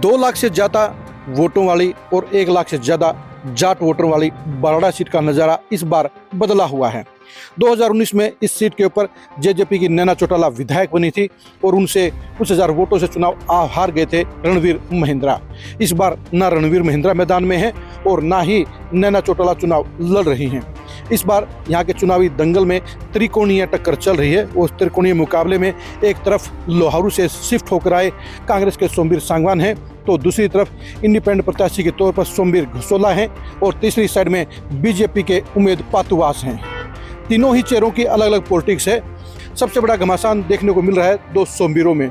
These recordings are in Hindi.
2 लाख से ज़्यादा वोटों वाली और 1 लाख से ज़्यादा जाट वोटर वाली बराड़ा सीट का नज़ारा इस बार बदला हुआ है। 2019 में इस सीट के ऊपर जेजेपी की नैना चौटाला विधायक बनी थी और उनसे कुछ हजार वोटों से चुनाव हार गए थे रणवीर महिंद्रा। इस बार ना रणवीर महिंद्रा मैदान में है और ना ही नैना चौटाला चुनाव लड़ रही हैं। इस बार यहाँ के चुनावी दंगल में त्रिकोणीय टक्कर चल रही है। उस त्रिकोणीय मुकाबले में एक तरफ लोहारू से शिफ्ट होकर आए कांग्रेस के सोमवीर सांगवान हैं, तो दूसरी तरफ इंडिपेंडेंट प्रत्याशी के तौर पर सोमवीर घुसोला हैं और तीसरी साइड में बीजेपी के उमेद पातुवास हैं। तीनों ही चेहरों की अलग अलग पॉलिटिक्स है। सबसे बड़ा घमासान देखने को मिल रहा है 2 सोमवीरों में।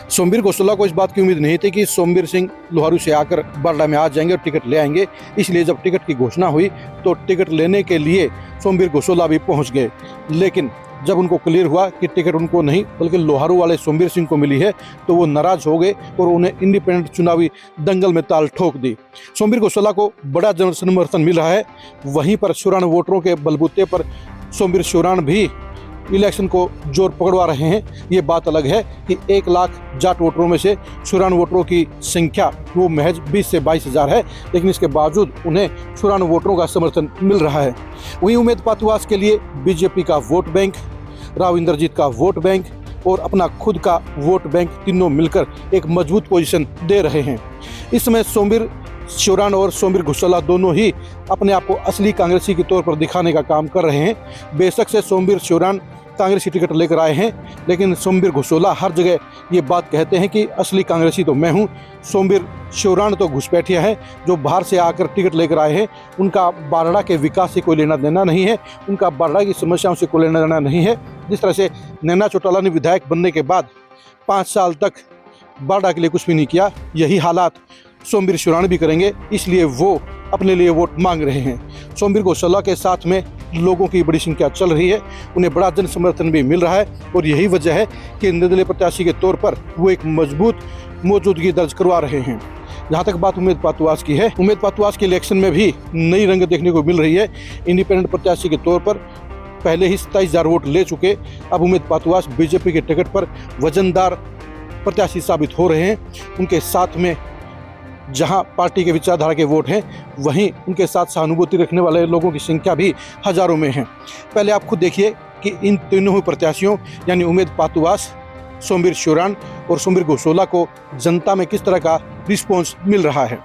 सोमवीर घुसोला को इस बात की उम्मीद नहीं थी कि सोमवीर सिंह लोहारू से आकर बारडा में आ जाएंगे और टिकट ले आएंगे, इसलिए जब टिकट की घोषणा हुई तो टिकट लेने के लिए सोमवीर घुसोला भी पहुंच गए। लेकिन जब उनको क्लियर हुआ कि टिकट उनको नहीं बल्कि लोहारू वाले सोमवीर सिंह को मिली है तो वो नाराज हो गए और उन्हें इंडिपेंडेंट चुनावी दंगल में ताल ठोक दी। सोमवीर घुसोला को बड़ा जन समर्थन मिल रहा है। वहीं पर शुरान वोटरों के बलबूते पर सोमवीर शुरान भी इलेक्शन को जोर पकड़वा रहे हैं। ये बात अलग है कि 1 लाख जाट वोटरों में से शुरान वोटरों की संख्या वो महज 20 से 22 हज़ार है, लेकिन इसके बावजूद उन्हें शुरान वोटरों का समर्थन मिल रहा है। वहीं उमेद पातुवास के लिए बीजेपी का वोट बैंक, राव इंद्रजीत का वोट बैंक और अपना खुद का वोट बैंक तीनों मिलकर एक मजबूत पोजीशन दे रहे हैं। इस समय सोमवीर शुरान और सोमवीर घुसोला दोनों ही अपने आप को असली कांग्रेसी के तौर पर दिखाने का काम कर रहे हैं। बेशक से सोमवीर शुरान कांग्रेसी टिकट लेकर आए हैं, लेकिन सोमवीर घुसोला हर जगह ये बात कहते हैं कि असली कांग्रेसी तो मैं हूं। सोमवीर शुरान तो घुसपैठिया है जो बाहर से आकर टिकट लेकर आए हैं। उनका बारडा के विकास से कोई लेना देना नहीं है, उनका बारडा की समस्याओं से कोई लेना देना नहीं है। जिस तरह से नैना चौटाला ने विधायक बनने के बाद 5 साल तक बारडा के लिए कुछ भी नहीं किया, यही हालात सोमवीर शुरान भी करेंगे, इसलिए वो अपने लिए वोट मांग रहे हैं। सोमवीर घुसोला के साथ में लोगों की बड़ी संख्या चल रही है, उन्हें बड़ा जन समर्थन भी मिल रहा है और यही वजह है कि निर्दलीय प्रत्याशी के तौर पर वो एक मजबूत मौजूदगी दर्ज करवा रहे हैं। जहाँ तक बात उमेद पातुवास की है, उमेद पातुवास के इलेक्शन में भी नई रंग देखने को मिल रही है। इंडिपेंडेंट प्रत्याशी के तौर पर पहले ही 27,000 वोट ले चुके, अब उमेद पातुवास बीजेपी के टिकट पर वजनदार प्रत्याशी साबित हो रहे हैं। उनके साथ में जहां पार्टी के विचारधारा के वोट हैं, वहीं उनके साथ सहानुभूति रखने वाले लोगों की संख्या भी हजारों में है। पहले आप खुद देखिए कि इन तीनों ही प्रत्याशियों यानी उमेद पातुवास, सोमवीर शुरान और सोमवीर घुसोला को जनता में किस तरह का रिस्पॉन्स मिल रहा है।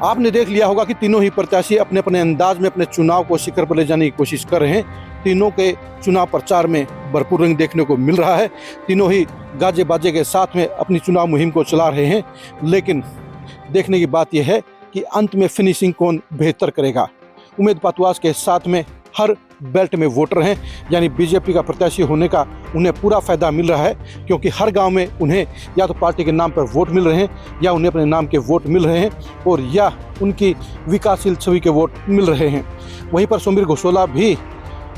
आपने देख लिया होगा कि तीनों ही प्रत्याशी अपने अपने अंदाज में अपने चुनाव को शिखर पर ले जाने की कोशिश कर रहे हैं। तीनों के चुनाव प्रचार में भरपूर रंग देखने को मिल रहा है। तीनों ही गाजे बाजे के साथ में अपनी चुनाव मुहिम को चला रहे हैं, लेकिन देखने की बात यह है कि अंत में फिनिशिंग कौन बेहतर करेगा। उमेद पातुवास के साथ में हर बेल्ट में वोटर हैं, यानी बीजेपी का प्रत्याशी होने का उन्हें पूरा फायदा मिल रहा है, क्योंकि हर गांव में उन्हें या तो पार्टी के नाम पर वोट मिल रहे हैं या उन्हें अपने नाम के वोट मिल रहे हैं और या उनकी विकासशील छवि के वोट मिल रहे हैं। वहीं पर सोमवीर घुसोला भी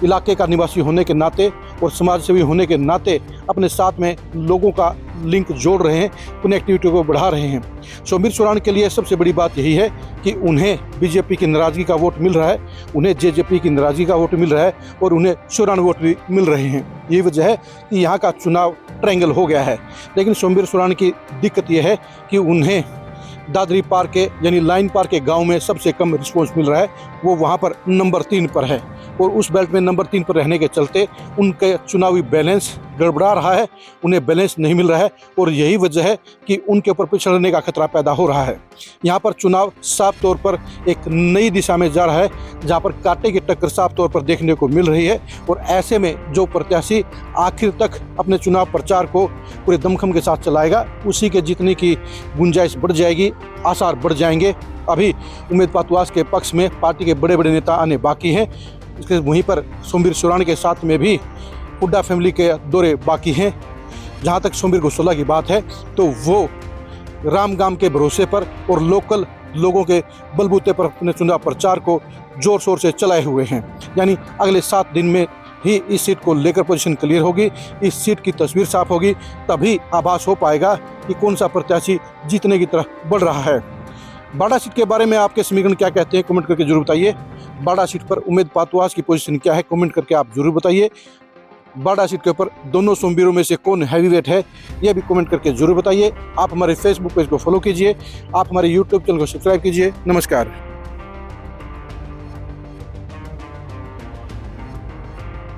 इलाके का निवासी होने के नाते और समाज सेवी होने के नाते अपने साथ में लोगों का लिंक जोड़ रहे हैं, कनेक्टिविटी को बढ़ा रहे हैं। सोमवीर शुरान के लिए सबसे बड़ी बात यही है कि उन्हें बीजेपी की नाराजगी का वोट मिल रहा है, उन्हें जेजेपी की नाराजगी का वोट मिल रहा है और उन्हें शुरान वोट भी मिल रहे हैं। यही वजह है कि यहाँ का चुनाव ट्रायंगल हो गया है। लेकिन सोमवीर शुरान की दिक्कत यह है कि उन्हें दादरी पार के यानी लाइन पार के गांव में सबसे कम रिस्पॉन्स मिल रहा है, वो वहां पर नंबर 3 पर है। और उस बेल्ट में नंबर 3 पर रहने के चलते उनके चुनावी बैलेंस गड़बड़ा रहा है, उन्हें बैलेंस नहीं मिल रहा है और यही वजह है कि उनके ऊपर पिछड़ने का खतरा पैदा हो रहा है। यहाँ पर चुनाव साफ तौर पर एक नई दिशा में जा रहा है, जहाँ पर कांटे की टक्कर साफ तौर पर देखने को मिल रही है और ऐसे में जो प्रत्याशी आखिर तक अपने चुनाव प्रचार को पूरे दमखम के साथ चलाएगा, उसी के जीतने की गुंजाइश बढ़ जाएगी, आसार बढ़ जाएंगे। अभी उम्मेद पातुआस के पक्ष में पार्टी के बड़े बड़े नेता आने बाकी हैं। इसके वहीं पर सोमवीर सोराण के साथ में भी हुड्डा फैमिली के दौरे बाकी हैं। जहां तक सोमवीर गोसला की बात है तो वो रामगाम के भरोसे पर और लोकल लोगों के बलबूते पर अपने चुनाव प्रचार को जोर शोर से चलाए हुए हैं। यानी अगले 7 दिन में ही इस सीट को लेकर पोजीशन क्लियर होगी, इस सीट की तस्वीर साफ होगी, तभी आभास हो पाएगा कि कौन सा प्रत्याशी जीतने की तरफ बढ़ रहा है। बाड़ा सीट के बारे में आपके समीकरण क्या कहते हैं, कमेंट करके जरूर बताइए। बाड़ा सीट पर उम्मेद पातुआस की पोजीशन क्या है, कमेंट करके आप जरूर बताइए। बाड़ा सीट के ऊपर दोनों सोमवीरों में से कौन हैवीवेट है, यह भी कमेंट करके जरूर बताइए। आप हमारे फेसबुक पेज को फॉलो कीजिए, आप हमारे यूट्यूब चैनल को सब्सक्राइब कीजिए। नमस्कार।